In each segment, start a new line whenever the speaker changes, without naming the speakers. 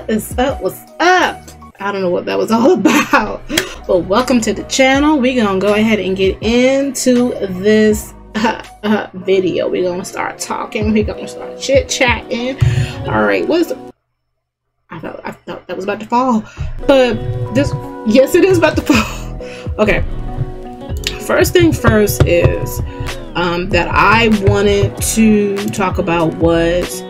What is up? What's up? I don't know what that was all about, but welcome to the channel. We're gonna go ahead and get into this video. We're gonna start talking. We're gonna start chit-chatting. All right, I thought that was about to fall, but yes, it is about to fall. Okay, first thing first is that I wanted to talk about was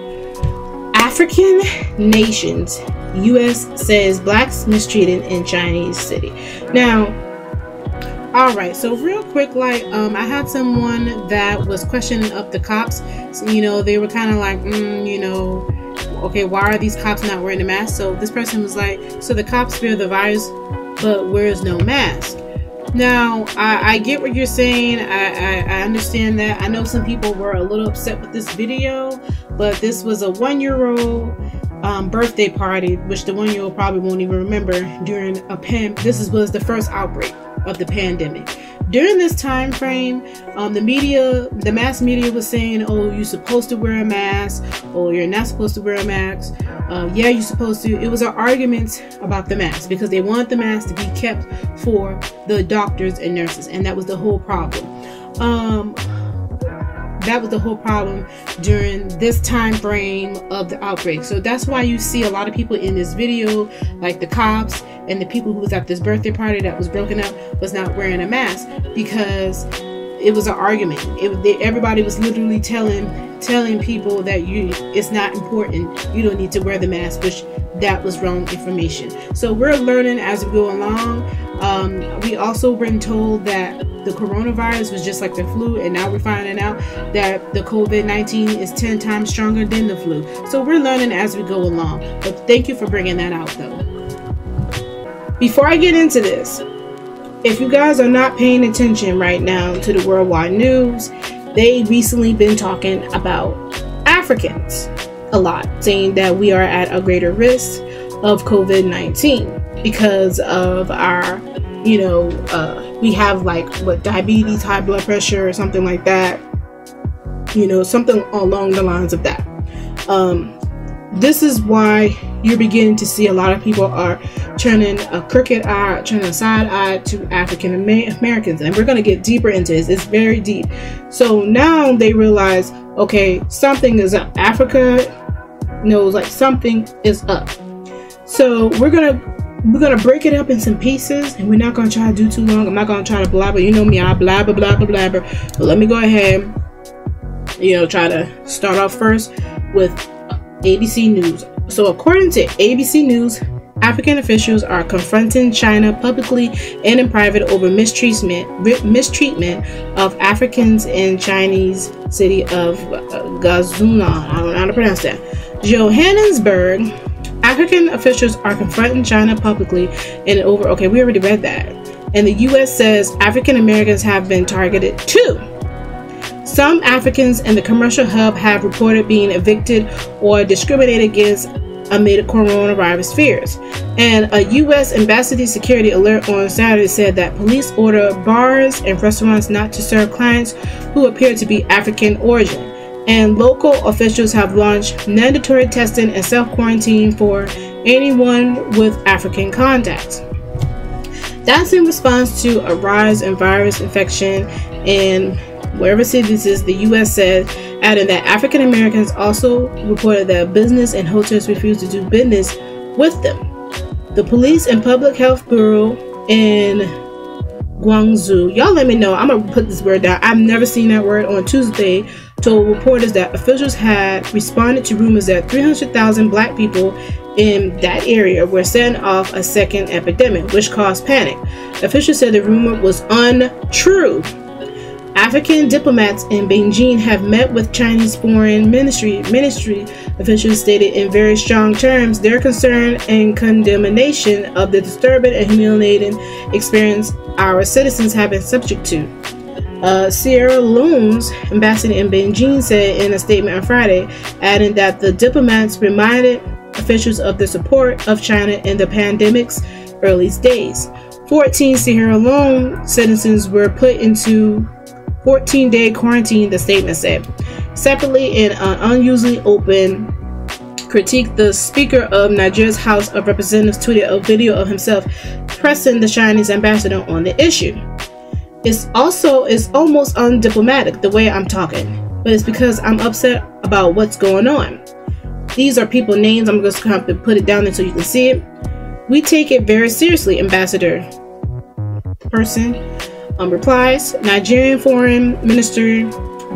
African nations. U.S. says blacks mistreated in Chinese city. Now, all right, so real quick, like I had someone that was questioning up the cops. So, you know, they were kind of like, you know, okay, why are these cops not wearing a mask? So this person was like, so the cops fear the virus but wears no mask. Now, I get what you're saying. I understand that. I know some people were a little upset with this video, but this was a 1-year-old birthday party, which the 1-year-old probably won't even remember during a this was the first outbreak of the pandemic. During this time frame, the mass media was saying, oh, you're supposed to wear a mask, or you're not supposed to wear a mask. Yeah, you're supposed to. It was an argument about the mask because they wanted the mask to be kept for the doctors and nurses, and that was the whole problem. That was the whole problem during this time frame of the outbreak. So that's why you see a lot of people in this video, like the cops and the people who was at this birthday party that was broken up, was not wearing a mask because it was an argument. Everybody was literally telling people that it's not important, you don't need to wear the mask, which that was wrong information. So we're learning as we go along. We also been told that the coronavirus was just like the flu, and now we're finding out that the COVID-19 is 10 times stronger than the flu. So we're learning as we go along. But thank you for bringing that out, though. Before I get into this, if you guys are not paying attention right now to the worldwide news, they recently been talking about Africans a lot, saying that we are at a greater risk of COVID-19 because of our, you know, we have like diabetes, high blood pressure, or something like that, you know, something along the lines of that. This is why you're beginning to see a lot of people are turning a crooked eye, turning a side eye to African Americans, and we're going to get deeper into this. It's very deep. So now they realize, okay, something is up. Africa knows like something is up. So we're gonna break it up in some pieces, and we're not gonna try to do too long. I'm not gonna try to blabber. You know me, I blabber. But let me go ahead, you know, try to start off first with ABC News. So according to ABC News, African officials are confronting China publicly and in private over mistreatment of Africans in Chinese city of Gazuna. I don't know how to pronounce that. Johannesburg. African officials are confronting China publicly and over. Okay, we already read that. And the U.S. says African Americans have been targeted too. Some Africans in the commercial hub have reported being evicted or discriminated against amid coronavirus fears. And a U.S. embassy security alert on Saturday said that police order bars and restaurants not to serve clients who appear to be African origin. And local officials have launched mandatory testing and self-quarantine for anyone with African contacts. That's in response to a rise in virus infection in wherever city this is, the U.S. said, adding that African Americans also reported that business and hotels refused to do business with them. The Police and Public Health Bureau in Guangzhou, y'all let me know, I'm gonna put this word down, I've never seen that word, on Tuesday, told reporters that officials had responded to rumors that 300,000 black people in that area were setting off a second epidemic, which caused panic. Officials said the rumor was untrue. African diplomats in Beijing have met with Chinese foreign ministry officials stated in very strong terms their concern and condemnation of the disturbing and humiliating experience our citizens have been subject to. Sierra Leone's ambassador in Beijing said in a statement on Friday, adding that the diplomats reminded officials of the support of China in the pandemic's early days. 14 Sierra Leone citizens were put into 14-day quarantine, the statement said. Separately, in an unusually open critique, the Speaker of Nigeria's House of Representatives tweeted a video of himself pressing the Chinese ambassador on the issue. It's almost undiplomatic the way I'm talking, but it's because I'm upset about what's going on. These are people names. I'm just going to have to put it down there so you can see it. We take it very seriously, Ambassador. The person replies, Nigerian Foreign Minister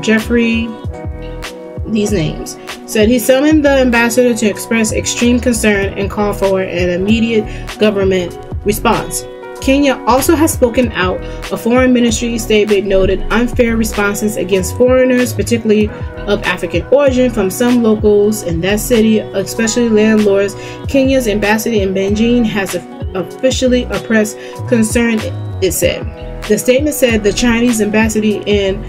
Jeffrey, these names, said he summoned the ambassador to express extreme concern and call for an immediate government response. Kenya also has spoken out. A foreign ministry statement noted unfair responses against foreigners, particularly of African origin, from some locals in that city, especially landlords. Kenya's embassy in Beijing has officially expressed concern, it said. The statement said the Chinese embassy in,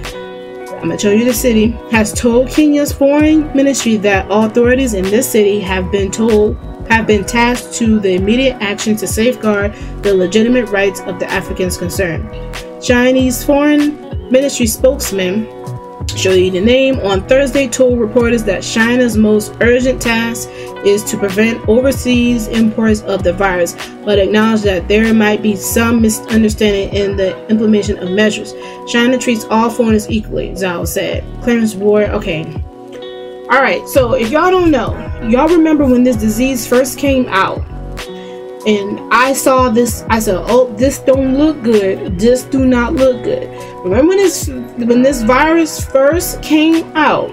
I'm going to show you the city, has told Kenya's foreign ministry that authorities in this city have been tasked to the immediate action to safeguard the legitimate rights of the Africans concerned. Chinese Foreign Ministry spokesman, show you the name, on Thursday told reporters that China's most urgent task is to prevent overseas imports of the virus, but acknowledged that there might be some misunderstanding in the implementation of measures. China treats all foreigners equally, Zhao said. Clarence Ward, okay. Alright, so if y'all don't know, y'all remember when this disease first came out, and I saw this, I said, oh, this don't look good, this do not look good. Remember when this virus first came out,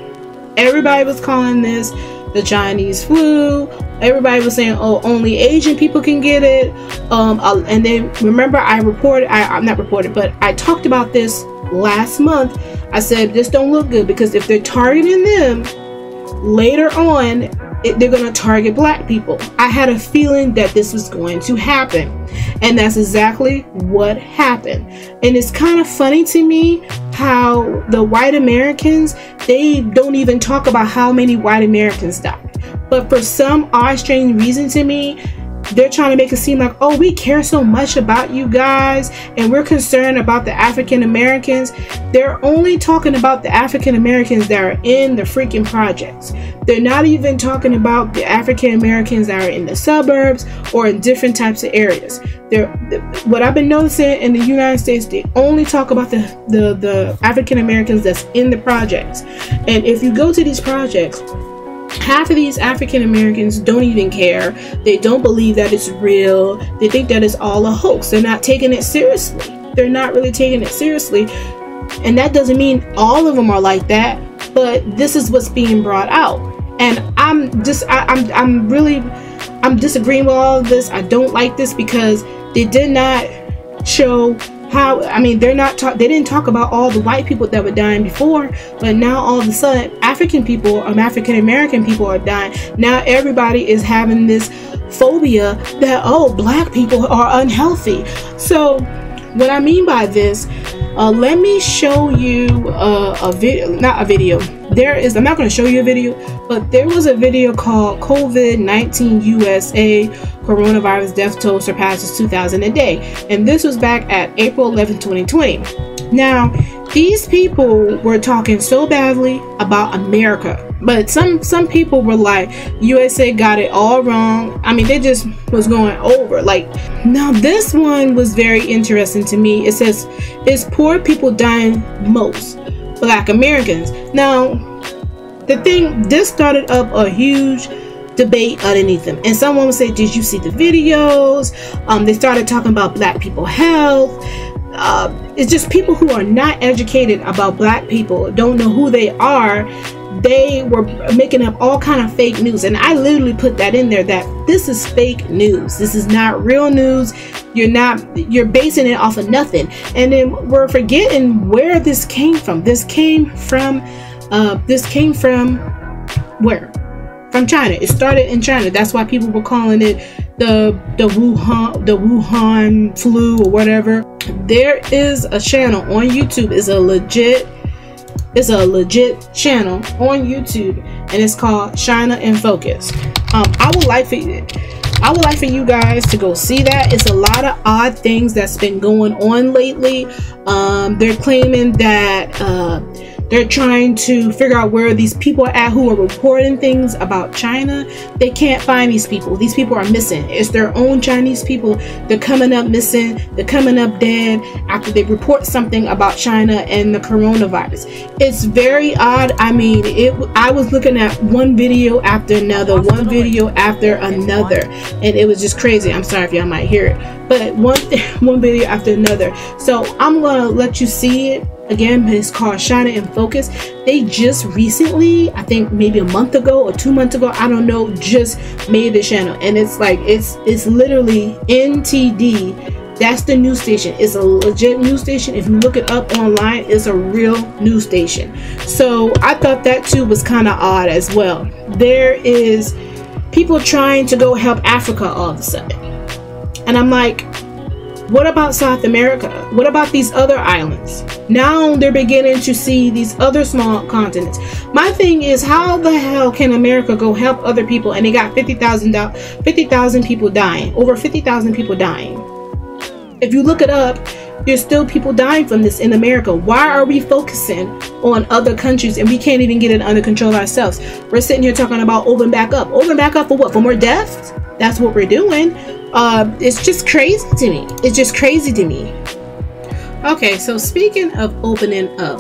everybody was calling this the Chinese flu. Everybody was saying, oh, only Asian people can get it. And then remember I talked about this last month. I said this don't look good, because if they're targeting them, later on they're going to target black people. I had a feeling that this was going to happen, and that's exactly what happened. And it's kind of funny to me how the white Americans, they don't even talk about how many white Americans died, but for some odd strange reason to me, they're trying to make it seem like, oh, we care so much about you guys and we're concerned about the African Americans. They're only talking about the African Americans that are in the freaking projects. They're not even talking about the African Americans that are in the suburbs or in different types of areas. What I've been noticing in the United States, they only talk about the African Americans that's in the projects. And if you go to these projects, half of these African Americans don't even care. They don't believe that it's real. They think that it's all a hoax. They're not taking it seriously. They're not really taking it seriously. And that doesn't mean all of them are like that, but this is what's being brought out. And I'm disagreeing with all of this. I don't like this because they did not show how, I mean, they didn't talk about all the white people that were dying before, but now all of a sudden African American people are dying. Now everybody is having this phobia that, oh, black people are unhealthy. So what I mean by this, let me show you a video, not a video. I'm not going to show you a video, but there was a video called COVID-19 USA Coronavirus Death Toll Surpasses 2,000 a Day. And this was back at April 11, 2020. Now, these people were talking so badly about America, but some people were like, USA got it all wrong. I mean, they just was going over. Like, now this one was very interesting to me. It says, is poor people dying most? Black Americans. Now, the thing, this started up a huge debate underneath them, and someone would say, did you see the videos? They started talking about black people health. It's just people who are not educated about black people, don't know who they are. They were making up all kind of fake news, and I literally put that in there, that this is fake news. This is not real news. You're basing it off of nothing. And then we're forgetting where this came from. This came from where? From China. It started in China. That's why people were calling it the Wuhan flu or whatever. There is a channel on YouTube. It's a legit channel on YouTube, and it's called China in Focus. I would like for you guys to go see that. It's a lot of odd things that's been going on lately. They're claiming that They're trying to figure out where these people are at who are reporting things about China. They can't find these people. These people are missing. It's their own Chinese people. They're coming up missing. They're coming up dead after they report something about China and the coronavirus. It's very odd. I mean, I was looking at one video after another, one video after another, and it was just crazy. I'm sorry if y'all might hear it, but one video after another. So I'm gonna let you see it. Again, it's called China in Focus. They just recently, I think maybe a month ago or 2 months ago, I don't know, just made this channel. And it's like, it's literally NTD. That's the news station. It's a legit news station. If you look it up online, it's a real news station. So I thought that too was kind of odd as well. There is people trying to go help Africa all of a sudden. And I'm like, what about South America? What about these other islands? Now they're beginning to see these other small continents. My thing is, how the hell can America go help other people and they got 50,000 people dying, over 50,000 people dying? If you look it up, there's still people dying from this in America. Why are we focusing on other countries and we can't even get it under control ourselves? We're sitting here talking about open back up. Open back up for what? For more deaths? That's what we're doing. It's just crazy to me. It's just crazy to me. Okay, so speaking of opening up,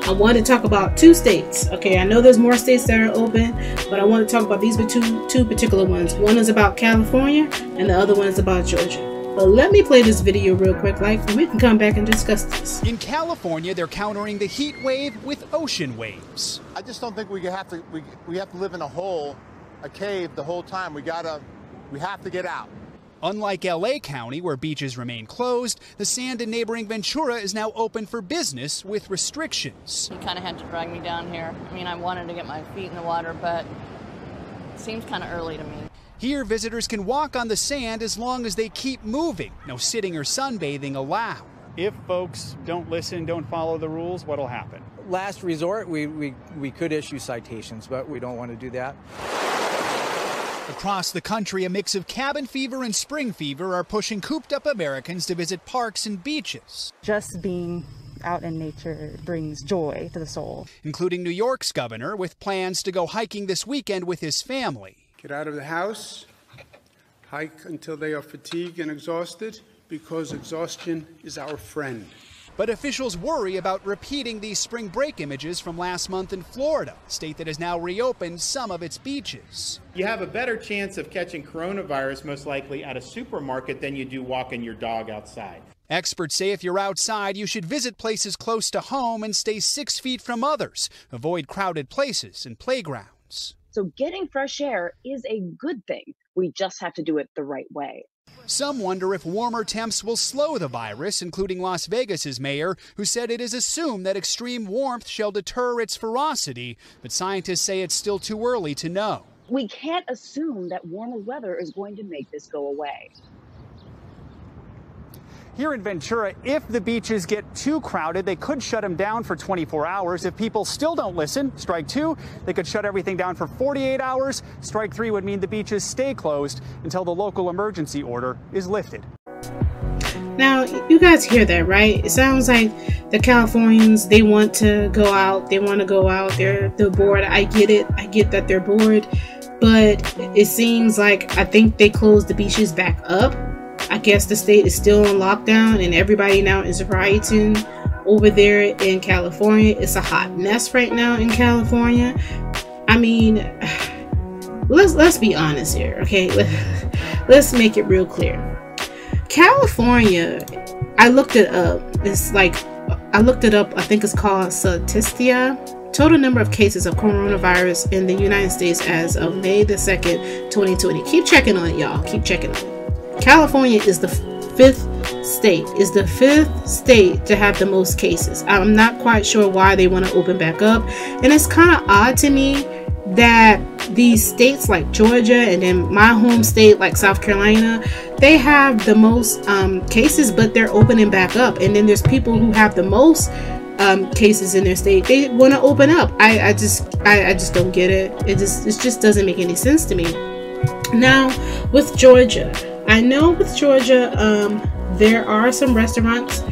I want to talk about 2 states. Okay, I know there's more states that are open, but I want to talk about these two particular ones. One is about California and the other one is about Georgia. But let me play this video real quick, and we can come back and discuss this.
In California, they're countering the heat wave with ocean waves.
I just don't think we have to live in a cave the whole time. We have to get out.
Unlike LA County, where beaches remain closed, the sand in neighboring Ventura is now open for business with restrictions.
He kind of had to drag me down here. I mean, I wanted to get my feet in the water, but it seems kind of early to me.
Here, visitors can walk on the sand as long as they keep moving. No sitting or sunbathing allowed.
If folks don't listen, don't follow the rules, what'll happen?
Last resort, we could issue citations, but we don't want to do that.
Across the country, a mix of cabin fever and spring fever are pushing cooped-up Americans to visit parks and beaches.
Just being out in nature brings joy to the soul.
Including New York's governor, with plans to go hiking this weekend with his family.
Get out of the house, hike until they are fatigued and exhausted, because exhaustion is our friend.
But officials worry about repeating these spring break images from last month in Florida, a state that has now reopened some of its beaches.
You have a better chance of catching coronavirus most likely at a supermarket than you do walking your dog outside.
Experts say if you're outside, you should visit places close to home and stay 6 feet from others. Avoid crowded places and playgrounds.
So getting fresh air is a good thing. We just have to do it the right way.
Some wonder if warmer temps will slow the virus, including Las Vegas's mayor, who said it is assumed that extreme warmth shall deter its ferocity, but scientists say it's still too early to know.
We can't assume that warmer weather is going to make this go away.
Here in Ventura, if the beaches get too crowded, they could shut them down for 24 hours. If people still don't listen, strike 2, they could shut everything down for 48 hours. Strike 3 would mean the beaches stay closed until the local emergency order is lifted.
Now, you guys hear that, right? It sounds like the Californians, they want to go out. They want to go out. They're bored. I get it. I get that they're bored. But it seems like, I think they closed the beaches back up. I guess the state is still on lockdown and everybody now is rioting over there in California. It's a hot mess right now in California. I mean, let's be honest here, okay? Let's make it real clear. California, I looked it up. I looked it up. I think it's called Statistia. Total number of cases of coronavirus in the United States as of May the 2nd, 2020. Keep checking on it, y'all. Keep checking on it. California is the fifth state to have the most cases. I'm not quite sure why they want to open back up, and it's kind of odd to me that these states like Georgia and then my home state like South Carolina, they have the most cases, but they're opening back up, and then there's people who have the most cases in their state, they want to open up. I just don't get it. It just doesn't make any sense to me. Now with Georgia, I know with Georgia, there are some restaurants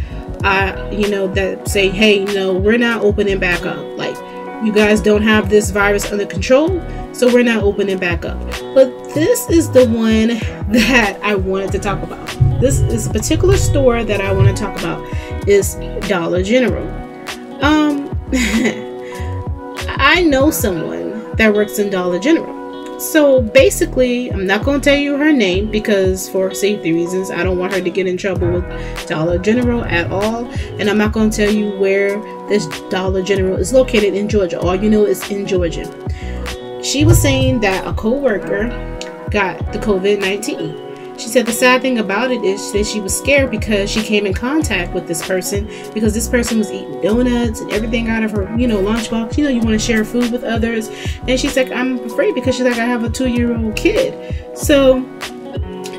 you know, that say, hey, you know, we're not opening back up. Like, you guys don't have this virus under control, so we're not opening back up. But this is the one that I wanted to talk about. This is a particular store that I want to talk about is Dollar General. I know someone that works in Dollar General. So basically, I'm not going to tell you her name because for safety reasons, I don't want her to get in trouble with Dollar General at all. And I'm not going to tell you where this Dollar General is located in Georgia. All you know is in Georgia. She was saying that a co-worker got the COVID-19. She said the sad thing about it is that she was scared because she came in contact with this person, because this person was eating donuts and everything out of her, you know, lunchbox. You know, you want to share food with others. And she's like, I'm afraid because she's like, I have a 2-year-old kid. So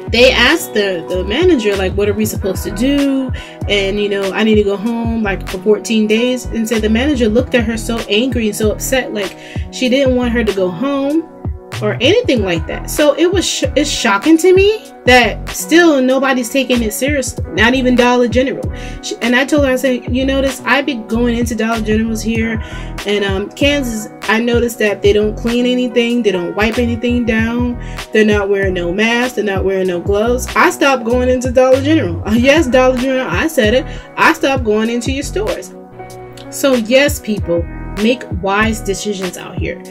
they asked the manager, like, what are we supposed to do? And, you know, I need to go home like for 14 days. And so the manager looked at her so angry and so upset, like she didn't want her to go home or anything like that. So it's shocking to me that still nobody's taking it seriously, not even Dollar General. And I told her, I said, you notice I've been going into Dollar Generals here in Kansas. I noticed that they don't clean anything, they don't wipe anything down, they're not wearing no mask, they're not wearing no gloves. I stopped going into Dollar General. Yes, Dollar General, I said it. I stopped going into your stores. So yes, people, make wise decisions out here.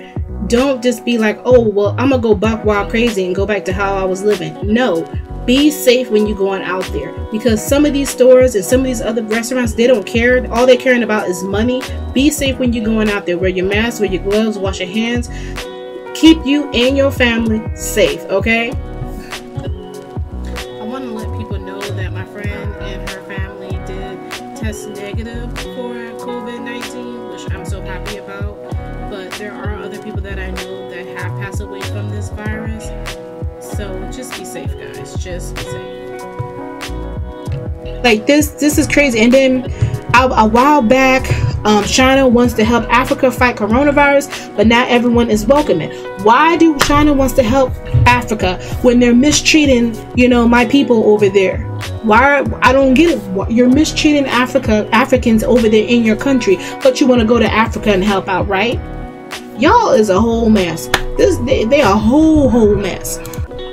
Don't just be like, oh, well, I'm gonna go buck wild crazy and go back to how I was living. No, be safe when you're going out there, because some of these stores and some of these other restaurants, they don't care. All they're caring about is money. Be safe when you're going out there. Wear your mask, wear your gloves, wash your hands. Keep you and your family safe, okay? I want to let people know that my friend and her family did test negative for COVID-19, which I'm so happy about. But there are other people that I know that have passed away from this virus. So just be safe, guys. Just be safe. Like this is crazy. And then a while back, China wants to help Africa fight coronavirus, but not everyone is welcoming. Why do China wants to help Africa when they're mistreating, you know, my people over there? Why? I don't get it. You're mistreating Africans over there in your country, but you want to go to Africa and help out, right? Y'all is a whole mess. They are a whole mess.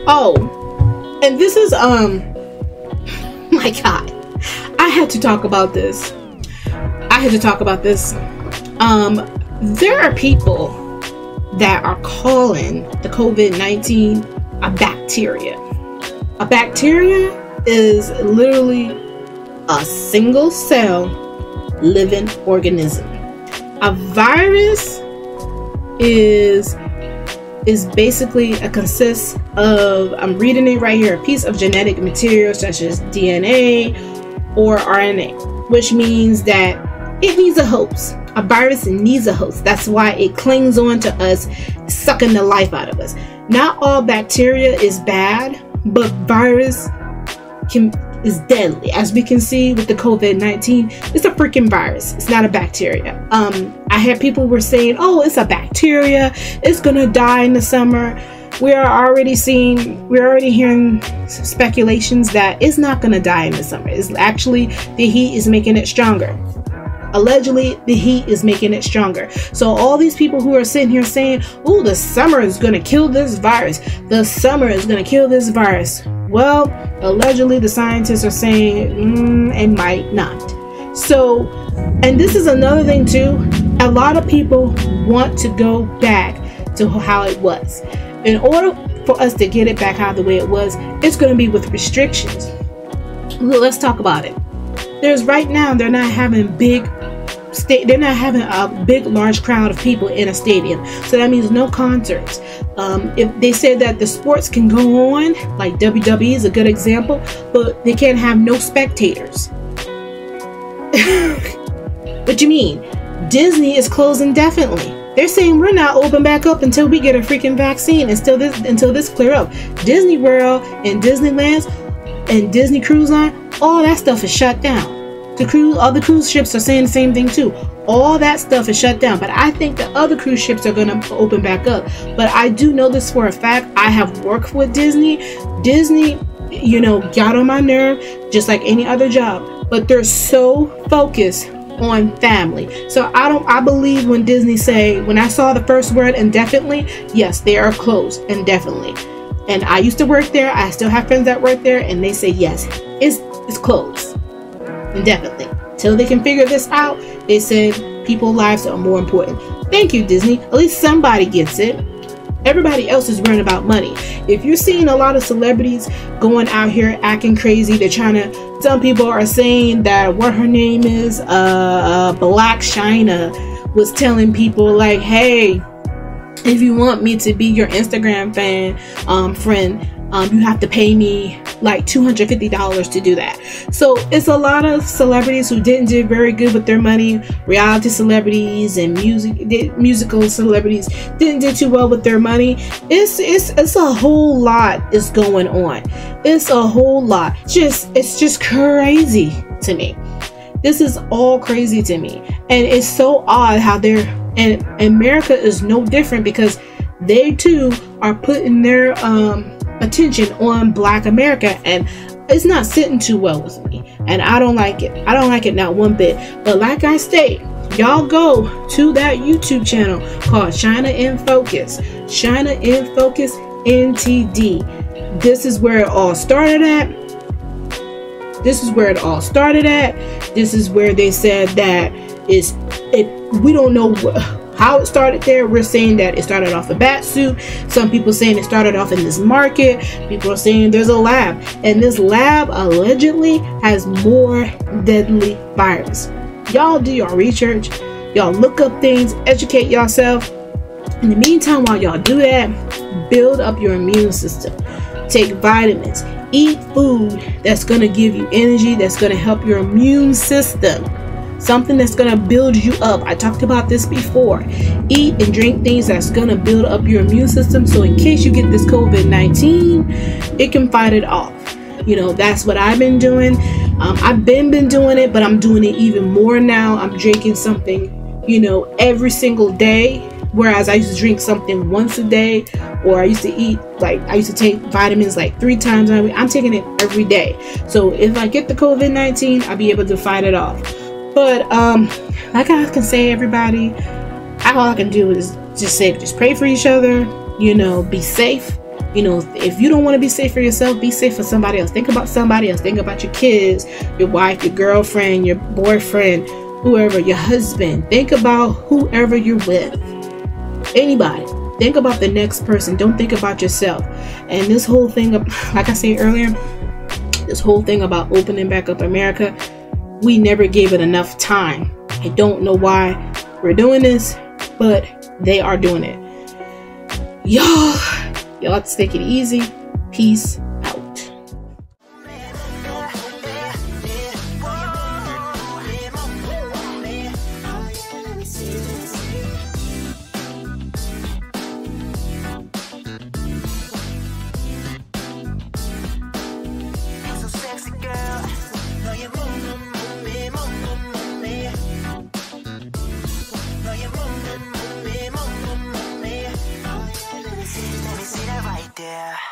Oh, and this is my God, I had to talk about this. There are people that are calling the COVID-19 a bacteria. A bacteria is literally a single cell living organism. A virus is basically consists of, I'm reading it right here, a piece of genetic material such as DNA or RNA, which means that it needs a host. A virus needs a host. That's why it clings on to us, sucking the life out of us. Not all bacteria is bad, but virus is deadly. As we can see with the COVID-19, it's a freaking virus. It's not a bacteria. I had people were saying, oh, it's a bacteria, it's gonna die in the summer. We're already hearing speculations that it's not gonna die in the summer. It's actually the heat is making it stronger. Allegedly, the heat is making it stronger. So all these people who are sitting here saying, oh, the summer is going to kill this virus. The summer is going to kill this virus. Well, allegedly, the scientists are saying it might not. So, and this is another thing too. A lot of people want to go back to how it was. In order for us to get it back how the way it was, it's going to be with restrictions. Well, let's talk about it. There's right now, they're not having a big large crowd of people in a stadium, so that means no concerts. If they said that the sports can go on, like WWE is a good example, but they can't have no spectators. What you mean? Disney is closed indefinitely. They're saying we're not open back up until we get a freaking vaccine, until this clear up. Disney World and Disneyland and Disney Cruise Line, all that stuff is shut down. All the cruise ships are saying the same thing too. All that stuff is shut down. But I think the other cruise ships are going to open back up. But I do know this for a fact. I have worked with Disney. Disney you know, got on my nerve just like any other job, but they're so focused on family. So I believe when Disney say, when I saw the first word indefinitely, yes, they are closed indefinitely. And I used to work there. I still have friends that work there, and they say yes, it's closed indefinitely till they can figure this out. They said people's lives are more important. Thank you, Disney. At least somebody gets it. Everybody else is worrying about money. If you're seeing a lot of celebrities going out here acting crazy, they're trying to, some people are saying that what her name is, Black China, was telling people like, hey, if you want me to be your Instagram friend, you have to pay me like $250 to do that. So it's a lot of celebrities who didn't do very good with their money. Reality celebrities and musical celebrities didn't do too well with their money. It's a whole lot is going on. It's a whole lot. It's just crazy to me. This is all crazy to me, and it's so odd how and America is no different, because they too are putting their attention on Black America, and it's not sitting too well with me, and I don't like it. I don't like it not one bit. But like I state, y'all go to that YouTube channel called China in Focus. China in Focus NTD. This is where it all started at. This is where it all started at. This is where they said that we don't know how it started there. We're saying that it started off a bat suit. Some people saying it started off in this market. People are saying there's a lab, and this lab allegedly has more deadly virus. Y'all do your research. Y'all look up things, educate yourself. In the meantime, while y'all do that, build up your immune system. Take vitamins. Eat food that's going to give you energy, that's going to help your immune system. Something that's going to build you up. I talked about this before. Eat and drink things that's going to build up your immune system, so in case you get this COVID-19, it can fight it off. You know, that's what I've been doing. I've been doing it, but I'm doing it even more now. I'm drinking something, you know, every single day. Whereas I used to drink something once a day, or I used to eat, like, I used to take vitamins like 3 times a week. I'm taking it every day. So if I get the COVID-19, I'll be able to fight it off. But like I can say, everybody, all I can do is just pray for each other, you know, be safe. You know, if you don't want to be safe for yourself, be safe for somebody else. Think about somebody else. Think about your kids, your wife, your girlfriend, your boyfriend, whoever, your husband. Think about whoever you're with. Anybody. Think about the next person. Don't think about yourself. And this whole thing, like I said earlier, this whole thing about opening back up America, we never gave it enough time. I don't know why we're doing this, but they are doing it. Y'all have to take it easy. Peace out.
Yeah.